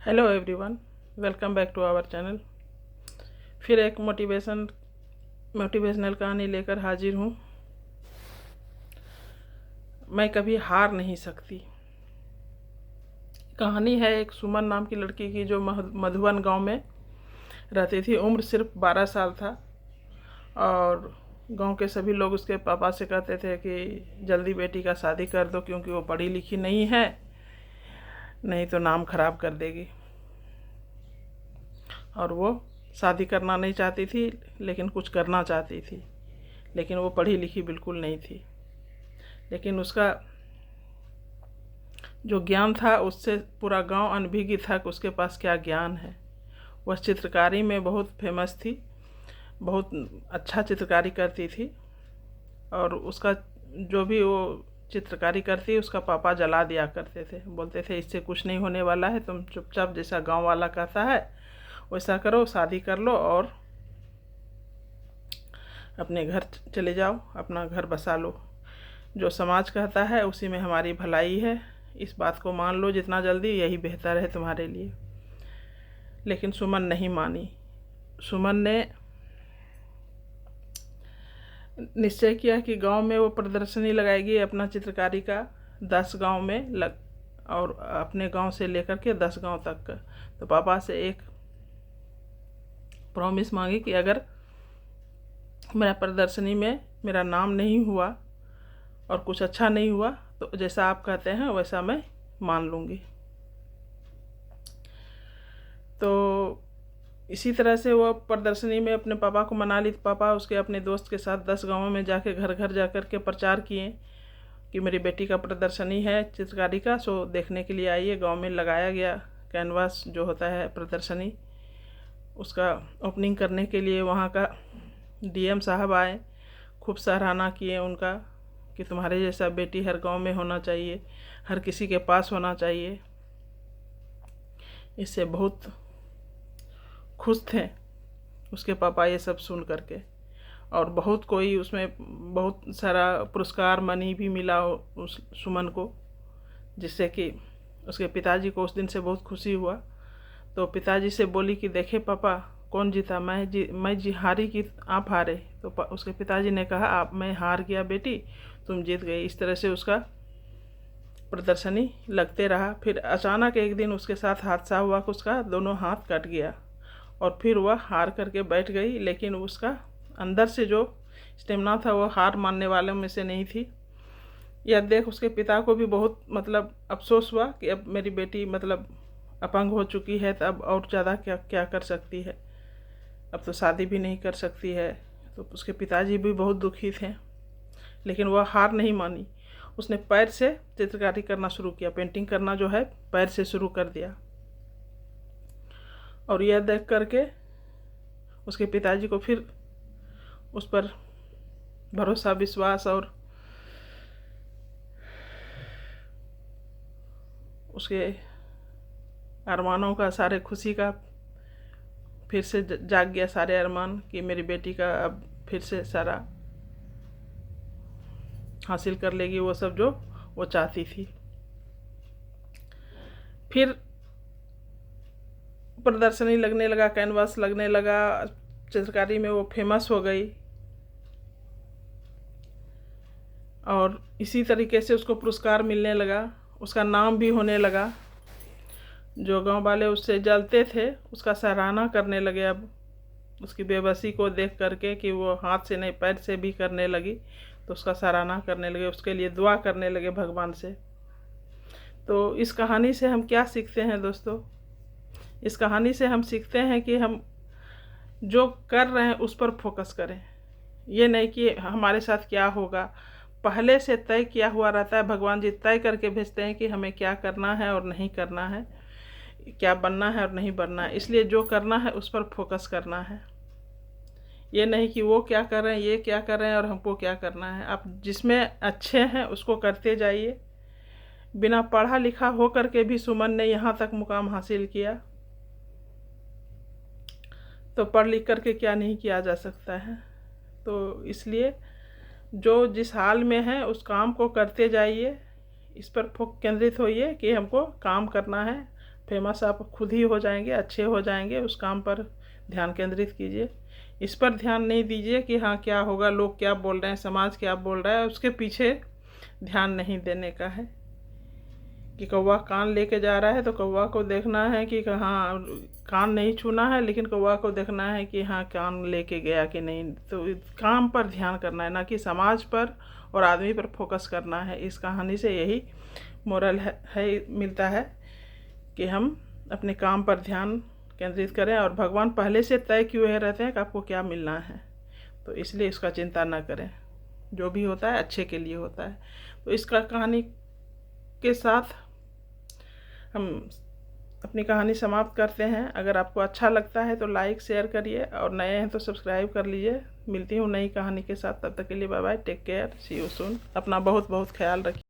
Hello everyone, welcome back to our channel. फिर एक motivational कहानी लेकर हाजिर हूँ। मैं कभी हार नहीं सकती। कहानी है एक सुमन नाम की लड़की की जो मधुबन गांव में रहती थी। उम्र सिर्फ 12 साल था और गांव के सभी लोग उसके पापा से कहते थे कि जल्दी बेटी का शादी कर दो क्योंकि वो पढ़ी लिखी नहीं है, नहीं तो नाम खराब कर देगी। और वो शादी करना नहीं चाहती थी लेकिन कुछ करना चाहती थी, लेकिन वो पढ़ी लिखी बिल्कुल नहीं थी। लेकिन उसका जो ज्ञान था उससे पूरा गांव अनभिज्ञ था कि उसके पास क्या ज्ञान है। वह चित्रकारी में बहुत फेमस थी, बहुत अच्छा चित्रकारी करती थी। और उसका जो भी वो चित्रकारी करती उसका पापा जला दिया करते थे, बोलते थे इससे कुछ नहीं होने वाला है, तुम चुपचाप जैसा गांव वाला कहता है वैसा करो, शादी कर लो और अपने घर चले जाओ, अपना घर बसा लो। जो समाज कहता है उसी में हमारी भलाई है, इस बात को मान लो जितना जल्दी, यही बेहतर है तुम्हारे लिए। लेकिन सुमन नहीं मानी। सुमन ने निश्चय किया कि गांव में वो प्रदर्शनी लगाएगी अपना चित्रकारी का 10 गांव में और अपने गांव से लेकर के 10 गांव तक का। तो पापा से एक प्रॉमिस मांगी कि अगर मेरा प्रदर्शनी में मेरा नाम नहीं हुआ और कुछ अच्छा नहीं हुआ तो जैसा आप कहते हैं वैसा मैं मान लूँगी। तो इसी तरह से वो प्रदर्शनी में अपने पापा को मना ली। पापा उसके अपने दोस्त के साथ 10 गांवों में जाके घर घर जा कर के प्रचार किए कि मेरी बेटी का प्रदर्शनी है चित्रकारी का, सो देखने के लिए आइए। गांव में लगाया गया कैनवास जो होता है प्रदर्शनी, उसका ओपनिंग करने के लिए वहाँ का डीएम साहब आए, खूब सराहना किए उनका कि तुम्हारे जैसा बेटी हर गांव में होना चाहिए, हर किसी के पास होना चाहिए। इससे बहुत खुश थे उसके पापा ये सब सुन करके। और बहुत कोई उसमें बहुत सारा पुरस्कार मनी भी मिला उस सुमन को, जिससे कि उसके पिताजी को उस दिन से बहुत खुशी हुआ। तो पिताजी से बोली कि देखे पापा कौन जीता, मैं जी हारी कि आप हारे। तो उसके पिताजी ने कहा आप मैं हार गया बेटी, तुम जीत गई। इस तरह से उसका प्रदर्शनी लगते रहा। फिर अचानक एक दिन उसके साथ हादसा हुआ कि उसका दोनों हाथ कट गया और फिर वह हार करके बैठ गई। लेकिन उसका अंदर से जो स्टेमिना था वो हार मानने वालों में से नहीं थी। यह देख उसके पिता को भी बहुत अफसोस हुआ कि अब मेरी बेटी अपंग हो चुकी है, तो अब और ज़्यादा क्या क्या कर सकती है, अब तो शादी भी नहीं कर सकती है। तो उसके पिताजी भी बहुत दुखी थे, लेकिन वह हार नहीं मानी। उसने पैर से चित्रकारी करना शुरू किया, पेंटिंग करना जो है पैर से शुरू कर दिया। और यह देख करके उसके पिताजी को फिर उस पर भरोसा, विश्वास और उसके अरमानों का, सारे खुशी का फिर से जाग गया सारे अरमान कि मेरी बेटी का अब फिर से सारा हासिल कर लेगी वो सब जो वो चाहती थी। फिर प्रदर्शनी लगने लगा, कैनवास लगने लगा, चित्रकारी में वो फेमस हो गई। और इसी तरीके से उसको पुरस्कार मिलने लगा, उसका नाम भी होने लगा। जो गांव वाले उससे जलते थे उसका सराहना करने लगे। अब उसकी बेबसी को देख करके कि वो हाथ से नहीं पैर से भी करने लगी, तो उसका सराहना करने लगे, उसके लिए दुआ करने लगे भगवान से। तो इस कहानी से हम क्या सीखते हैं दोस्तों? इस कहानी से हम सीखते हैं कि हम जो कर रहे हैं उस पर फोकस करें। ये नहीं कि हमारे साथ क्या होगा, पहले से तय किया हुआ रहता है। भगवान जी तय करके भेजते हैं कि हमें क्या करना है और नहीं करना है, क्या बनना है और नहीं बनना है। इसलिए जो करना है उस पर फोकस करना है। ये नहीं कि वो क्या कर रहे हैं, ये क्या कर रहे हैं और हमको क्या करना है। आप जिसमें अच्छे हैं उसको करते जाइए। बिना पढ़ा लिखा हो करके भी सुमन ने यहाँ तक मुकाम हासिल किया, तो पढ़ लिख करके क्या नहीं किया जा सकता है। तो इसलिए जो जिस हाल में है उस काम को करते जाइए, इस पर केंद्रित होइए कि हमको काम करना है, फेमस आप खुद ही हो जाएंगे, अच्छे हो जाएंगे। उस काम पर ध्यान केंद्रित कीजिए, इस पर ध्यान नहीं दीजिए कि हाँ क्या होगा, लोग क्या बोल रहे हैं, समाज क्या बोल रहा है, उसके पीछे ध्यान नहीं देने का है। कि कौवा कान लेके जा रहा है तो कौवा को देखना है कि हाँ कान नहीं छूना है, लेकिन कौवा को देखना है कि हाँ कान लेके गया कि नहीं। तो काम पर ध्यान करना है, ना कि समाज पर और आदमी पर फोकस करना है। इस कहानी से यही मोरल है मिलता है कि हम अपने काम पर ध्यान केंद्रित करें, और भगवान पहले से तय किए हुए रहते हैं कि आपको क्या मिलना है, तो इसलिए इसका चिंता ना करें। जो भी होता है अच्छे के लिए होता है। तो इसका कहानी के साथ हम अपनी कहानी समाप्त करते हैं। अगर आपको अच्छा लगता है तो लाइक शेयर करिए, और नए हैं तो सब्सक्राइब कर लीजिए। मिलती हूँ नई कहानी के साथ, तब तक के लिए bye bye, take care, see you soon. अपना बहुत बहुत ख्याल रखिए।